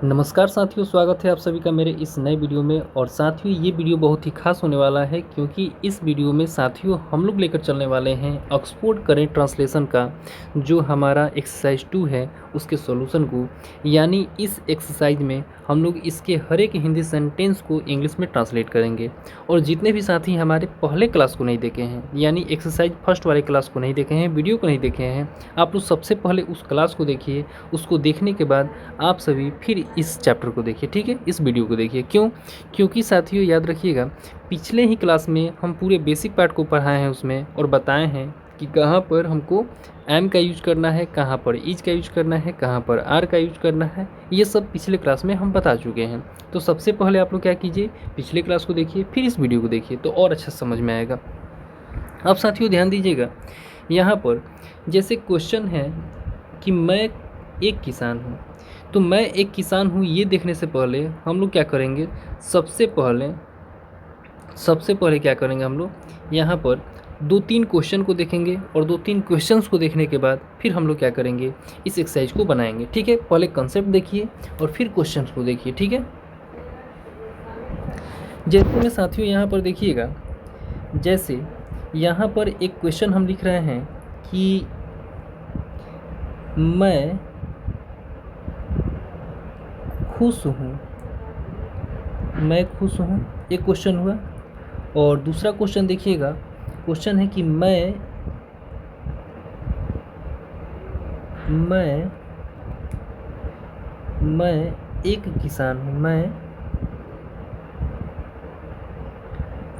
नमस्कार साथियों, स्वागत है आप सभी का मेरे इस नए वीडियो में। और साथियों ये वीडियो बहुत ही खास होने वाला है क्योंकि इस वीडियो में साथियों हम लोग लेकर चलने वाले हैं ऑक्सफोर्ड करेंट ट्रांसलेशन का जो हमारा एक्सरसाइज 2 है उसके सॉल्यूशन को। यानी इस एक्सरसाइज में हम लोग इसके हर एक हिंदी सेंटेंस को इंग्लिश में ट्रांसलेट करेंगे। और जितने भी साथी हमारे पहले क्लास को नहीं देखे हैं, यानी एक्सरसाइज फर्स्ट वाले क्लास को नहीं देखे हैं, वीडियो को नहीं देखे हैं, आप लोग सबसे पहले उस क्लास को देखिए। उसको देखने के बाद आप सभी फिर इस चैप्टर को देखिए, ठीक है, इस वीडियो को देखिए। क्यों? क्योंकि साथियों याद रखिएगा, पिछले ही क्लास में हम पूरे बेसिक पार्ट को पढ़ाए हैं उसमें और बताए हैं कि कहाँ पर हमको एम का यूज करना है, कहाँ पर इज का यूज करना है, कहाँ पर आर का यूज करना है। ये सब पिछले क्लास में हम बता चुके हैं। तो सबसे पहले आप लोग क्या कीजिए, पिछले क्लास को देखिए फिर इस वीडियो को देखिए तो और अच्छा समझ में आएगा। अब साथियों ध्यान दीजिएगा, यहाँ पर जैसे क्वेश्चन है कि मैं एक किसान हूँ। तो मैं एक किसान हूँ ये देखने से पहले हम लोग क्या करेंगे, सबसे पहले क्या करेंगे, हम लोग यहाँ पर 2-3 क्वेश्चन को देखेंगे और 2-3 क्वेश्चंस को देखने के बाद फिर हम लोग क्या करेंगे, इस एक्सरसाइज को बनाएंगे। ठीक है, पहले कंसेप्ट देखिए और फिर क्वेश्चंस को देखिए। ठीक है, जैसे में साथियों यहाँ पर देखिएगा, जैसे यहाँ पर एक क्वेश्चन हम लिख रहे हैं कि मैं खुश हूँ, मैं खुश हूँ, एक क्वेश्चन हुआ। और दूसरा क्वेश्चन देखिएगा, क्वेश्चन है कि मैं एक किसान हूँ, मैं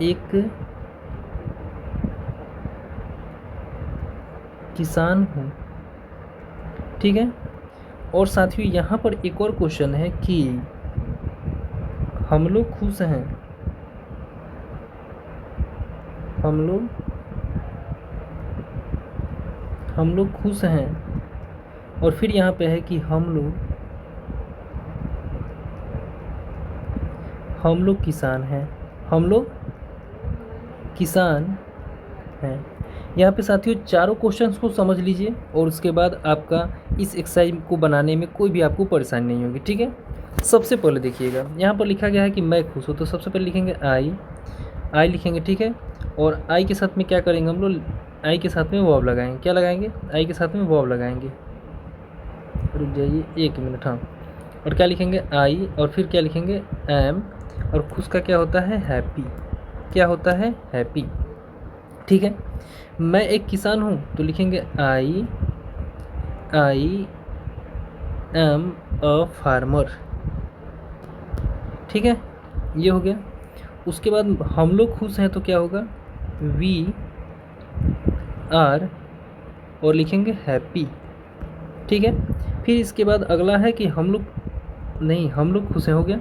एक किसान हूँ। ठीक है, और साथियों यहाँ पर एक और क्वेश्चन है कि हम लोग खुश हैं, हम लोग खुश हैं। और फिर यहाँ पे है कि हम लोग किसान हैं, हम लोग किसान हैं। यहाँ पे साथियों चारों क्वेश्चंस को समझ लीजिए और उसके बाद आपका इस एक्सरसाइज को बनाने में कोई भी आपको परेशानी नहीं होगी। ठीक है, सबसे पहले देखिएगा यहाँ पर लिखा गया है कि मैं खुश हूँ, तो सबसे पहले लिखेंगे आई लिखेंगे। ठीक है, और आई के साथ में क्या करेंगे हम लोग, आई के साथ में वर्ब लगाएंगे। क्या लगाएंगे, आई के साथ में वर्ब लगाएंगे। रुक जाइए 1 मिनट। हाँ, और क्या लिखेंगे, आई, और फिर क्या लिखेंगे, एम, और खुश का क्या होता है, हैप्पी। क्या होता है, हैप्पी। ठीक है, मैं एक किसान हूँ तो लिखेंगे आई एम अ फार्मर। ठीक है, ये हो गया। उसके बाद हम लोग खुश हैं तो क्या होगा, वी आर, और लिखेंगे हैप्पी। ठीक है, फिर इसके बाद अगला है कि हम लोग खुश हैं, हो गया।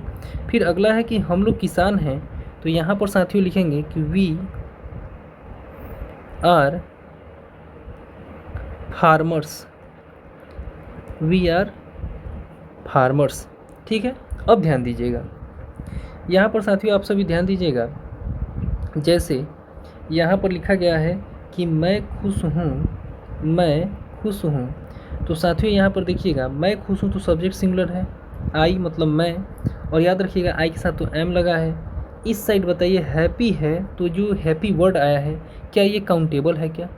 फिर अगला है कि हम लोग किसान हैं, तो यहाँ पर साथियों लिखेंगे कि we are farmers, we are farmers. ठीक है, अब ध्यान दीजिएगा, यहाँ पर साथियों आप सभी ध्यान दीजिएगा, जैसे यहाँ पर लिखा गया है कि मैं खुश हूँ। तो साथियों यहाँ पर देखिएगा, मैं खुश हूँ तो सब्जेक्ट सिंगुलर है, आई मतलब मैं, और याद रखिएगा आई के साथ तो एम लगा है। इस साइड बताइए हैप्पी है, तो जो हैप्पी वर्ड आया है क्या ये काउंटेबल है, क्या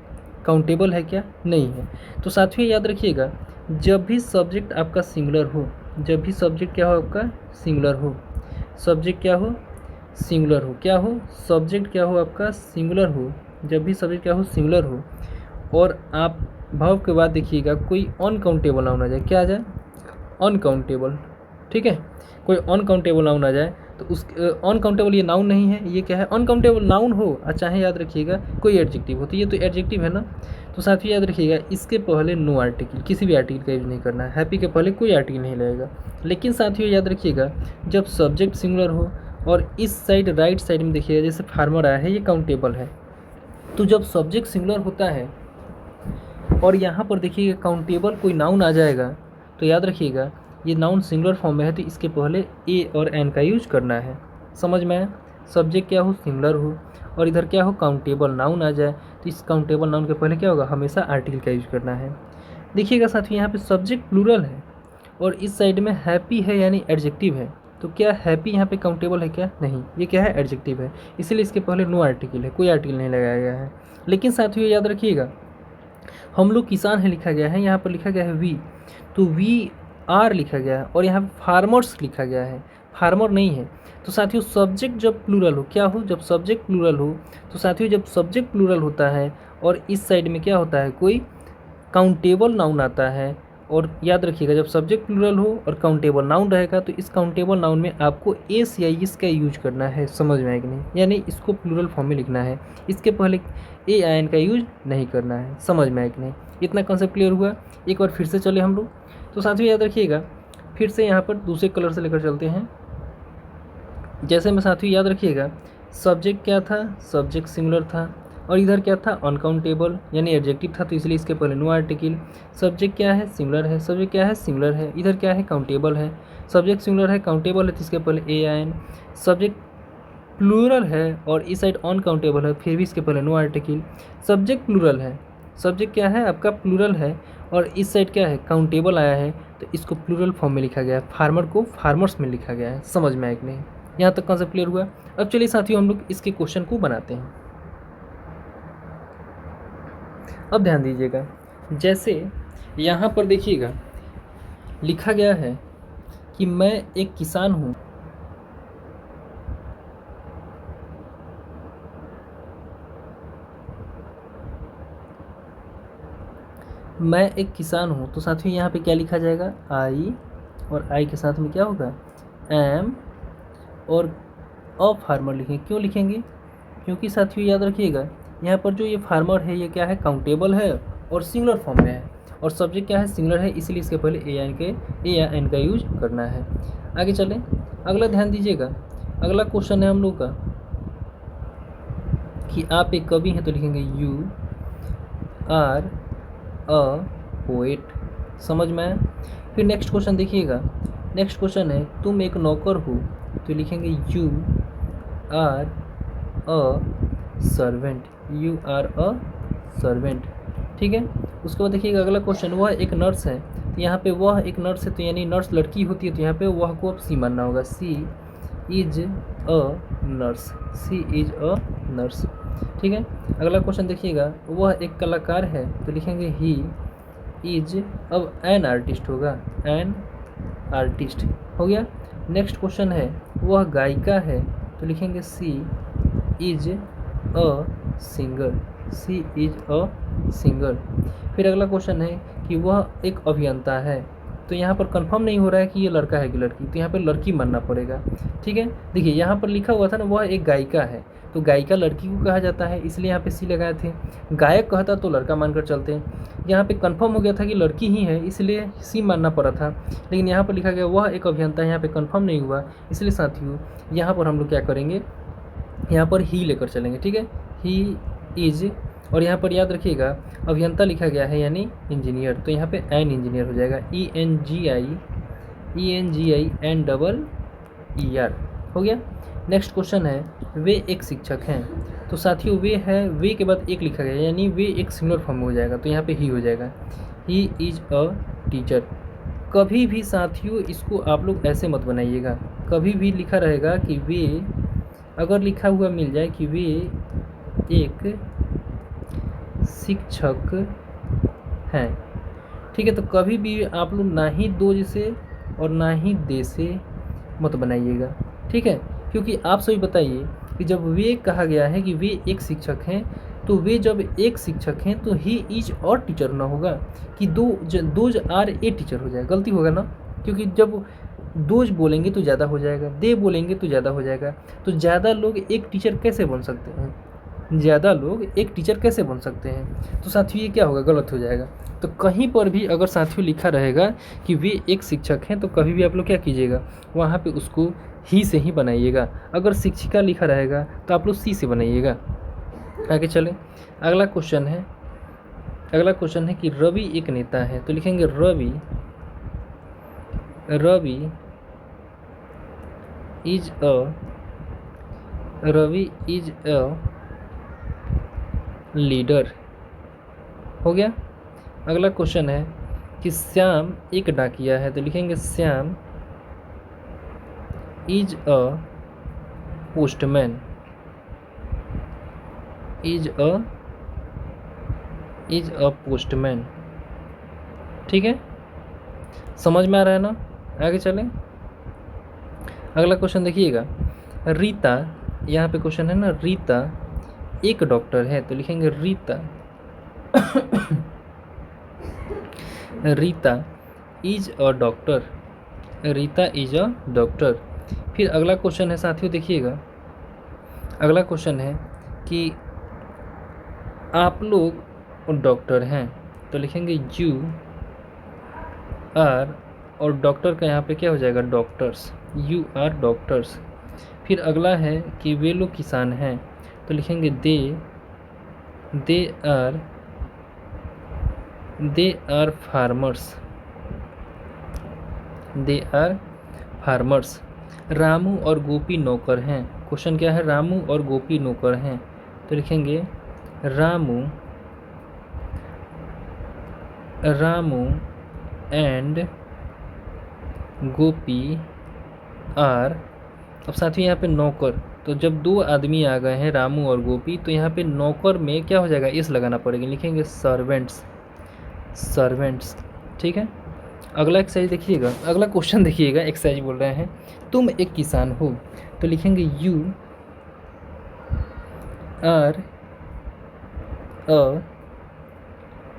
काउंटेबल है, क्या नहीं है। तो साथियों याद रखिएगा, जब भी सब्जेक्ट आपका सिंगुलर हो, जब भी सब्जेक्ट क्या हो आपका सिंगुलर हो, सब्जेक्ट क्या हो सिंगुलर हो, क्या हो सब्जेक्ट क्या हो आपका सिंगुलर हो, जब भी सब्जेक्ट क्या हो सिंगुलर हो, और आप भाव के बाद देखिएगा कोई अनकाउंटेबल नाउन आ जाए, क्या आ जाए, अनकाउंटेबल। ठीक है, कोई अनकाउंटेबल नाउन आ जाए तो उस अनकाउंटेबल ये नाउन नहीं है, ये क्या है, अनकाउंटेबल नाउन हो, चाहे याद रखिएगा कोई एडजेक्टिव हो, तो ये तो एडजेक्टिव है ना। तो साथियों याद रखिएगा, इसके पहले नो आर्टिकल, किसी भी आर्टिकल का यूज नहीं करना है, हैप्पी के पहले कोई आर्टिकल नहीं लगेगा। लेकिन साथियों याद रखिएगा, जब सब्जेक्ट सिंगुलर हो और इस साइड राइट साइड में देखिएगा जैसे फार्मर आया है, ये काउंटेबल है। तो जब सब्जेक्ट सिंगुलर होता है और यहाँ पर देखिएगा काउंटेबल कोई नाउन आ जाएगा, तो याद रखिएगा ये नाउन सिंगुलर फॉर्म में है, तो इसके पहले ए और एन का यूज करना है। समझ में आया, सब्जेक्ट क्या हो सिंगुलर हो और इधर क्या हो काउंटेबल नाउन आ जाए, तो इस काउंटेबल नाउन के पहले क्या होगा, हमेशा आर्टिकल का यूज करना है। देखिएगा साथियों यहाँ पे सब्जेक्ट प्लूरल है और इस साइड में हैप्पी है यानी एडजेक्टिव है। तो क्या हैप्पी यहाँ पे काउंटेबल है क्या? नहीं, ये क्या है? एडजेक्टिव है, इसीलिए इसके पहले नो आर्टिकल है, कोई आर्टिकल नहीं लगाया गया है। लेकिन साथियों याद रखिएगा, हम लोग किसान है लिखा गया है, यहाँ पर लिखा गया है वी, तो वी आर लिखा गया है, और यहाँ पे फार्मर्स लिखा गया है, फार्मर नहीं है। तो साथियों सब्जेक्ट जब प्लूरल हो, क्या हो? जब सब्जेक्ट प्लूरल हो, तो साथियों जब सब्जेक्ट प्लूरल होता है और इस साइड में क्या होता है? कोई काउंटेबल नाउन आता है। और याद रखिएगा, जब सब्जेक्ट प्लूरल हो और काउंटेबल नाउन रहेगा तो इस काउंटेबल नाउन में आपको एस या इस का यूज करना है, समझ में आए कि नहीं? यानी इसको प्लूरल फॉर्म में लिखना है, इसके पहले ए आई एन का यूज नहीं करना है, समझ में आए कि नहीं? इतना कंसेप्ट क्लियर हुआ? एक बार फिर से चले हम लोग। तो साथियों याद रखिएगा, फिर से यहाँ पर दूसरे कलर से लेकर चलते हैं। जैसे में साथियों याद रखिएगा, सब्जेक्ट क्या था? सब्जेक्ट सिंगुलर था, और इधर क्या था? अनकाउंटेबल यानी एडजेक्टिव था, तो इसलिए इसके पहले नो आर्टिकल। सब्जेक्ट क्या है? सिंगुलर है, सब्जेक्ट क्या है? सिंगुलर है। इधर क्या है? काउंटेबल है, सब्जेक्ट सिंगुलर है, काउंटेबल है, तो इसके पहले ए आई एन। सब्जेक्ट प्लूरल है और इस साइड अनकाउंटेबल है, फिर भी इसके पहले नो आर्टिकल। सब्जेक्ट प्लूरल है, सब्जेक्ट क्या है आपका? प्लूरल है, और इस साइड क्या है? काउंटेबल आया है, तो इसको प्लूरल फॉर्म में लिखा गया है, फार्मर को फार्मर्स में लिखा गया है, समझ में आया कि नहीं? यहाँ तक कॉन्सेप्ट क्लियर हुआ? अब चलिए साथियों हम लोग इसके क्वेश्चन को बनाते हैं। अब ध्यान दीजिएगा, जैसे यहाँ पर देखिएगा लिखा गया है कि मैं एक किसान हूँ, मैं एक किसान हूँ, तो साथियों यहाँ पे क्या लिखा जाएगा? आई, और आई के साथ में क्या होगा? एम, और अ फार्मर लिखेंगे। क्यों लिखेंगे? क्योंकि साथियों याद रखिएगा, यहाँ पर जो ये फार्मर है ये क्या है? काउंटेबल है और सिंगुलर फॉर्म में है, और सब्जेक्ट क्या है? सिंगुलर है, इसलिए इसके पहले ए या एन का यूज करना है। आगे चलें, अगला ध्यान दीजिएगा, अगला क्वेश्चन है हम लोग का कि आप एक कवि हैं, तो लिखेंगे यू आर अ पोएट, समझ में आया? फिर नेक्स्ट क्वेश्चन देखिएगा, नेक्स्ट क्वेश्चन है तुम एक नौकर हो, तो लिखेंगे you are a servant, you are a servant, ठीक है। उसके बाद देखिएगा अगला क्वेश्चन, वह एक नर्स है, तो यहाँ पे वह एक नर्स है, तो यानी नर्स लड़की होती है, तो यहाँ पे वह को अब सी मानना होगा, she is a nurse, she is a nurse, ठीक है। अगला क्वेश्चन देखिएगा, वह एक कलाकार है, तो लिखेंगे ही इज, अब एन आर्टिस्ट होगा, एन आर्टिस्ट हो गया। नेक्स्ट क्वेश्चन है, वह गायिका है, तो लिखेंगे she is a singer, she is a singer. फिर अगला क्वेश्चन है कि वह एक अभियंता है, तो यहाँ पर कंफर्म नहीं हो रहा है कि ये लड़का है कि लड़की, तो यहाँ पर लड़की मानना पड़ेगा, ठीक है। देखिए यहाँ पर लिखा हुआ था ना, वह एक गायिका है, तो गायिका लड़की को कहा जाता है, इसलिए यहाँ पे सी लगाए थे। गायक कहता तो लड़का मानकर चलते हैं, यहाँ पे कंफर्म हो गया था कि लड़की ही है, इसलिए सी मानना पड़ा था। लेकिन यहाँ पर लिखा गया वह एक अभियंता है, यहाँ पे कंफर्म नहीं हुआ, इसलिए साथियों यहाँ पर हम लोग क्या करेंगे, यहाँ पर ही लेकर चलेंगे, ठीक है। ही इज, और यहाँ पर याद रखिएगा अभियंता लिखा गया है यानी इंजीनियर, तो यहाँ पे एन इंजीनियर हो जाएगा, E N G I N double E R हो गया। नेक्स्ट क्वेश्चन है, वे एक शिक्षक हैं, तो साथियों वे है, वे के बाद एक लिखा गया यानी वे एक सिंगुलर फॉर्म में हो जाएगा, तो यहाँ पे ही हो जाएगा, ही इज अ टीचर। कभी भी साथियों इसको आप लोग ऐसे मत बनाइएगा, कभी भी लिखा रहेगा कि वे, अगर लिखा हुआ मिल जाए कि वे एक शिक्षक हैं, ठीक है, तो कभी भी आप लोग ना ही दो से और ना ही दे से मत बनाइएगा, ठीक है। क्योंकि आप सभी बताइए कि जब वे कहा गया है कि वे एक शिक्षक हैं, तो वे जब एक शिक्षक हैं तो ही इज और टीचर ना होगा कि दोज आर ए टीचर हो जाएगा, गलती होगा ना, क्योंकि जब दोज बोलेंगे तो ज़्यादा हो जाएगा, दे बोलेंगे तो ज़्यादा हो जाएगा, तो ज़्यादा लोग एक टीचर कैसे बन सकते हैं, ज़्यादा लोग एक टीचर कैसे बन सकते हैं, तो साथियों ये क्या होगा, गलत हो जाएगा। तो कहीं पर भी अगर साथियों लिखा रहेगा कि वे एक शिक्षक हैं, तो कभी भी आप लोग क्या कीजिएगा, वहाँ पे उसको ही से ही बनाइएगा। अगर शिक्षिका लिखा रहेगा तो आप लोग सी से बनाइएगा। आगे चलें, अगला क्वेश्चन है कि रवि एक नेता है, तो लिखेंगे रवि इज अ लीडर हो गया। अगला क्वेश्चन है, कि श्याम एक डाकिया है, तो लिखेंगे Shyam is a postman, is a postman. ठीक है, समझ में आ रहा है ना। आगे चलें, अगला क्वेश्चन देखिएगा। रीता, यहाँ पे क्वेश्चन है ना, रीता एक डॉक्टर है, तो लिखेंगे Rita Rita is a doctor, Rita is a doctor. फिर अगला क्वेश्चन है साथियों, देखिएगा अगला क्वेश्चन है कि आप लोग डॉक्टर हैं, तो लिखेंगे यू आर, और डॉक्टर का यहाँ पे क्या हो जाएगा, डॉक्टर्स, यू आर डॉक्टर्स। फिर अगला है कि वे लोग किसान हैं, तो लिखेंगे they are farmers, they are farmers. Ramu और गोपी नौकर हैं, क्वेश्चन क्या है, रामू और गोपी नौकर हैं, तो लिखेंगे रामू एंड गोपी आर। अब साथियों यहाँ पे नौकर, तो जब दो आदमी आ गए हैं रामू और गोपी, तो यहाँ पे नौकर में क्या हो जाएगा, इस लगाना पड़ेगा, लिखेंगे सर्वेंट्स, सर्वेंट्स। ठीक है, अगला एक्सरसाइज देखिएगा, अगला क्वेश्चन देखिएगा, एक्सरसाइज बोल रहे हैं तुम एक किसान हो, तो लिखेंगे you are a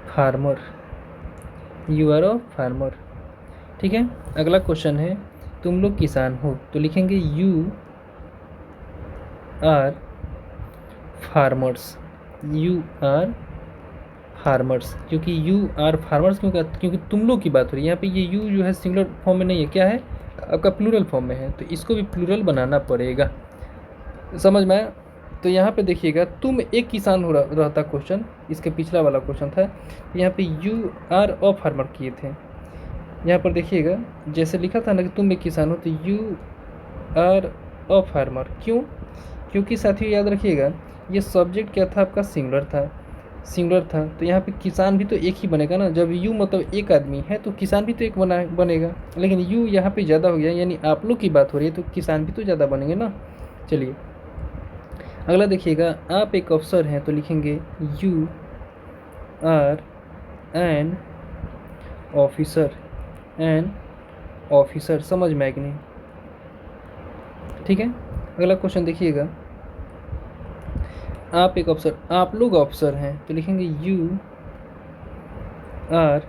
farmer, you are a farmer. ठीक है, अगला क्वेश्चन है तुम लोग किसान हो, तो लिखेंगे you are farmers, you are farmers. क्योंकि यू आर फार्मर्स क्योंकि तुम लोग की बात हो रही है, यहाँ पे ये यू जो है सिंगुलर फॉर्म में नहीं है, क्या है आपका, प्लूरल फॉर्म में है, तो इसको भी प्लूरल बनाना पड़ेगा, समझ में आया। तो यहाँ पे देखिएगा तुम एक किसान हो रहता क्वेश्चन, इसके पिछला वाला क्वेश्चन था, यहाँ पे यू आर अ फार्मर किए थे। यहाँ पर देखिएगा जैसे लिखा था ना कि तुम एक किसान हो, तो यू आर अ फार्मर, क्यों, क्योंकि साथियों याद रखिएगा ये सब्जेक्ट क्या था आपका, सिंगुलर था, सिंगुलर था, तो यहाँ पे किसान भी तो एक ही बनेगा ना, जब यू मतलब एक आदमी है तो किसान भी तो एक बनेगा, लेकिन यू यहाँ पे ज़्यादा हो गया, यानी आप लोग की बात हो रही है, तो किसान भी तो ज़्यादा बनेंगे ना। चलिए अगला देखिएगा, आप एक अफसर हैं, तो लिखेंगे you are an officer, an officer. समझ में आए कि नहीं। ठीक है, अगला क्वेश्चन देखिएगा, आप एक अफसर, आप लोग अफसर हैं, तो लिखेंगे यू आर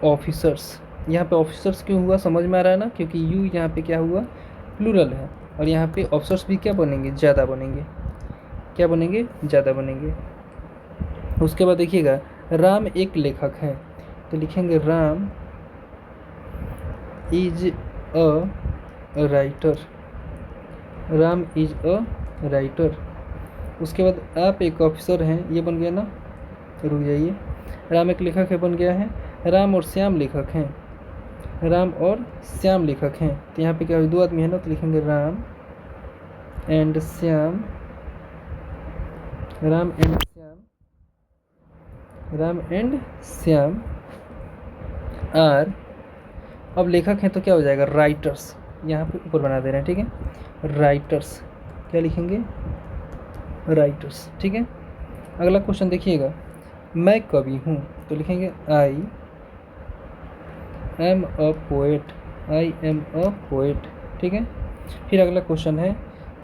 ऑफिसर्स। यहाँ पे ऑफिसर्स क्यों हुआ, समझ में आ रहा है ना, क्योंकि यू यहाँ पे क्या हुआ, प्लूरल है, और यहाँ पे ऑफिसर्स भी क्या बनेंगे, ज़्यादा बनेंगे, क्या बनेंगे, ज़्यादा बनेंगे। उसके बाद देखिएगा, राम एक लेखक है, तो लिखेंगे Ram is a writer, Ram is a writer. उसके बाद आप एक ऑफिसर हैं, ये बन गया ना, रुक जाइए, राम एक लेखक है बन गया है, राम और श्याम लेखक हैं, राम और श्याम लेखक हैं, तो यहाँ पे क्या दो आदमी है ना, तो लिखेंगे Ram and Shyam, Ram and Shyam, Ram and Shyam are, अब लेखक हैं तो क्या हो जाएगा, राइटर्स, यहाँ पे ऊपर बना दे रहे हैं, ठीक है, राइटर्स, क्या लिखेंगे, राइटर्स। ठीक है, अगला क्वेश्चन देखिएगा, मैं कवि हूँ, तो लिखेंगे I am a poet, I am a poet. ठीक है, फिर अगला क्वेश्चन है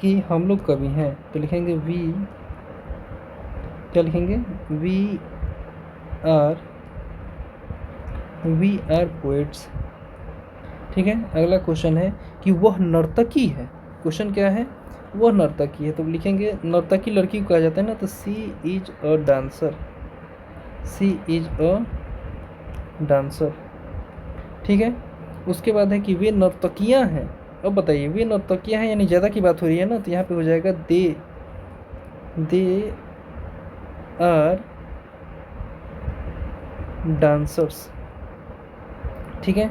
कि हम लोग कवि हैं, तो लिखेंगे वी, क्या लिखेंगे, वी आर पोएट्स। ठीक है, अगला क्वेश्चन है कि वह नर्तकी है, क्वेश्चन क्या है, वह नर्तकी है, तो लिखेंगे नर्तकी लड़की को कहा जाता है ना, तो she is a dancer, she is a dancer. ठीक है, उसके बाद है कि वे नर्तकियां हैं, अब बताइए वे नर्तकियां हैं, यानी ज़्यादा की बात हो रही है ना, तो यहाँ पे हो जाएगा दे आर डांसर्स। ठीक है,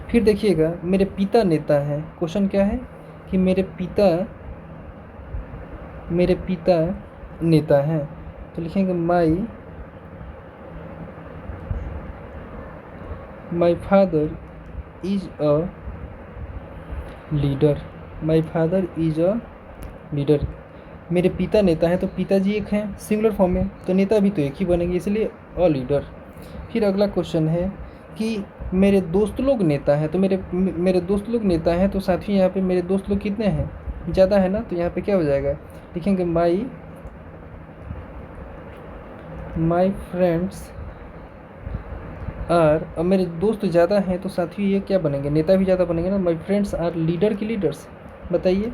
फिर देखिएगा मेरे पिता नेता हैं, क्वेश्चन क्या है कि मेरे पिता नेता हैं, तो लिखेंगे my my father is a leader, my father is a leader. मेरे पिता नेता हैं, तो पिताजी एक हैं सिंगुलर फॉर्म में, तो नेता भी तो एक ही बनेंगे, इसलिए अ लीडर। फिर अगला क्वेश्चन है कि मेरे दोस्त लोग नेता हैं, तो मेरे दोस्त लोग नेता हैं, तो साथ ही यहाँ पे मेरे दोस्त लोग कितने हैं, ज़्यादा है ना, तो यहाँ पे क्या हो जाएगा, लिखेंगे माई फ्रेंड्स आर। अब मेरे दोस्त ज़्यादा हैं तो साथियों ये क्या बनेंगे, नेता भी ज़्यादा बनेंगे ना। माई फ्रेंड्स आर लीडर की लीडर्स, बताइए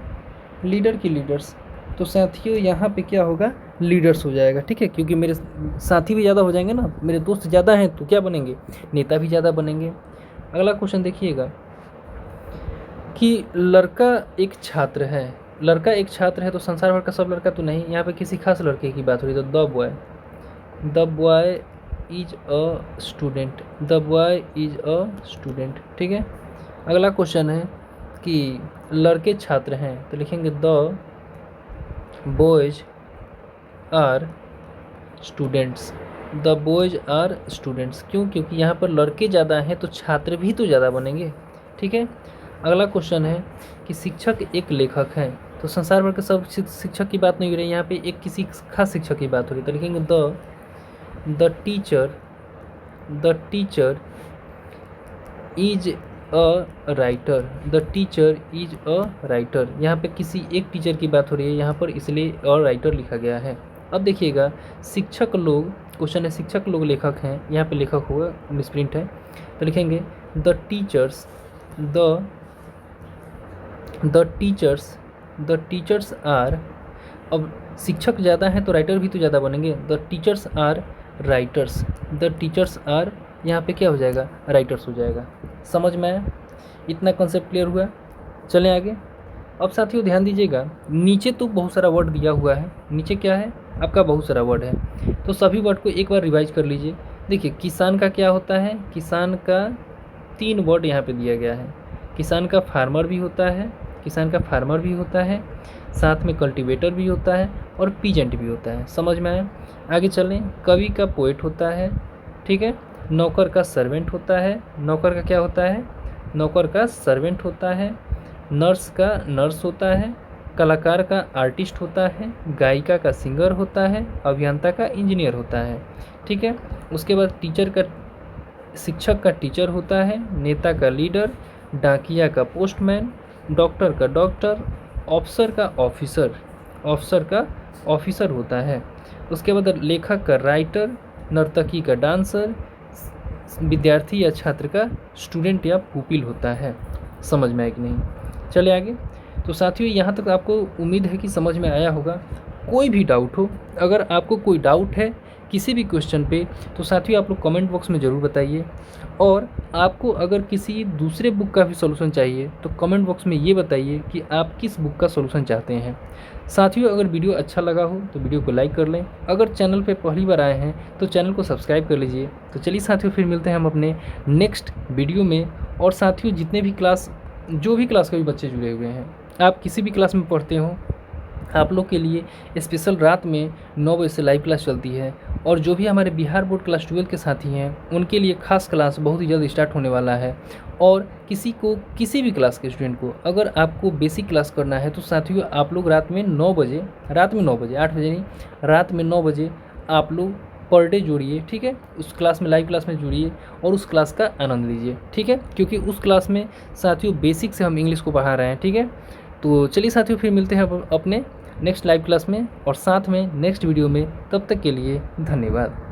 लीडर की लीडर्स, तो साथियों यहाँ पे क्या होगा, लीडर्स हो जाएगा, ठीक है, क्योंकि मेरे साथी भी ज़्यादा हो जाएंगे ना, मेरे दोस्त ज़्यादा हैं तो क्या बनेंगे, नेता भी ज़्यादा बनेंगे। अगला क्वेश्चन देखिएगा कि लड़का एक छात्र है, लड़का एक छात्र है तो संसार भर का सब लड़का तो नहीं, यहाँ पे किसी खास लड़के की बात हो रही है, तो the boy is a student, the boy is a student, ठीक है। अगला क्वेश्चन है कि लड़के छात्र हैं, तो लिखेंगे the boys are students, the boys are students, क्यों, क्योंकि यहाँ पर लड़के ज़्यादा हैं तो छात्र भी तो ज़्यादा बनेंगे, ठीक है। अगला क्वेश्चन है कि शिक्षक एक लेखक है, तो संसार भर के सब शिक्षक की बात नहीं हो रही, यहाँ पे एक किसी खास शिक्षक की बात हो रही है, तो लिखेंगे the teacher is a writer, the teacher is a writer, यहाँ पे किसी एक टीचर की बात हो रही है यहाँ पर, इसलिए अ राइटर लिखा गया है। अब देखिएगा शिक्षक लोग, क्वेश्चन है शिक्षक लोग लेखक हैं, यहाँ पे लेखक होगा, मिसप्रिंट है, तो लिखेंगे द टीचर्स आर। अब शिक्षक ज़्यादा हैं तो राइटर भी तो ज़्यादा बनेंगे, the teachers are writers, the teachers are, यहाँ पे क्या हो जाएगा, राइटर्स हो जाएगा। समझ में आया, इतना कॉन्सेप्ट क्लियर हुआ, चलें आगे। अब साथियों ध्यान दीजिएगा, नीचे तो बहुत सारा वर्ड दिया हुआ है, नीचे क्या है आपका, बहुत सारा वर्ड है, तो सभी वर्ड को एक बार रिवाइज कर लीजिए। देखिए किसान का क्या होता है, किसान का 3 वर्ड यहाँ पे दिया गया है, किसान का फार्मर भी होता है, किसान का फार्मर भी होता है, साथ में कल्टीवेटर भी होता है और पीजेंट भी होता है। समझ में आया, आगे चलें। कवि का पोएट होता है, ठीक है। नौकर का सर्वेंट होता है, नौकर का क्या होता है, नौकर का सर्वेंट होता है। नर्स का नर्स होता है, कलाकार का आर्टिस्ट होता है, गायिका का सिंगर होता है, अभियंता का इंजीनियर होता है, ठीक है। उसके बाद टीचर का, शिक्षक का टीचर होता है, नेता का लीडर, डाकिया का पोस्टमैन, डॉक्टर का डॉक्टर, ऑफिसर का ऑफिसर, ऑफिसर का ऑफिसर होता है। उसके बाद लेखक का राइटर, नर्तकी का डांसर, विद्यार्थी या छात्र का स्टूडेंट या पुपिल होता है। समझ में आया कि नहीं, चले आगे। तो साथियों यहाँ तक आपको उम्मीद है कि समझ में आया होगा। कोई भी डाउट हो, अगर आपको कोई डाउट है किसी भी क्वेश्चन पे, तो साथियों आप लोग कमेंट बॉक्स में ज़रूर बताइए। और आपको अगर किसी दूसरे बुक का भी सॉल्यूशन चाहिए तो कमेंट बॉक्स में ये बताइए कि आप किस बुक का सॉल्यूशन चाहते हैं। साथियों अगर वीडियो अच्छा लगा हो तो वीडियो को लाइक कर लें, अगर चैनल पे पहली बार आए हैं तो चैनल को सब्सक्राइब कर लीजिए। तो चलिए साथियों फिर मिलते हैं हम अपने नेक्स्ट वीडियो में। और साथियों जितने भी क्लास, जो भी क्लास के भी बच्चे जुड़े हुए हैं, आप किसी भी क्लास में पढ़ते हो, आप लोग के लिए स्पेशल रात में 9 बजे से लाइव क्लास चलती है। और जो भी हमारे बिहार बोर्ड क्लास 12 के साथी हैं उनके लिए खास क्लास बहुत ही जल्द स्टार्ट होने वाला है। और किसी भी क्लास के स्टूडेंट को अगर आपको बेसिक क्लास करना है तो साथियों आप लोग रात में 9 बजे, 8 बजे नहीं, रात में 9 बजे आप लोग पर डे जुड़िए, ठीक है। उस क्लास में, लाइव क्लास में जुड़िए और उस क्लास का आनंद लीजिए, ठीक है, क्योंकि उस क्लास में साथियों बेसिक से हम इंग्लिश को पढ़ा रहे हैं, ठीक है। तो चलिए साथियों फिर मिलते हैं अपने नेक्स्ट लाइव क्लास में और साथ में नेक्स्ट वीडियो में। तब तक के लिए धन्यवाद।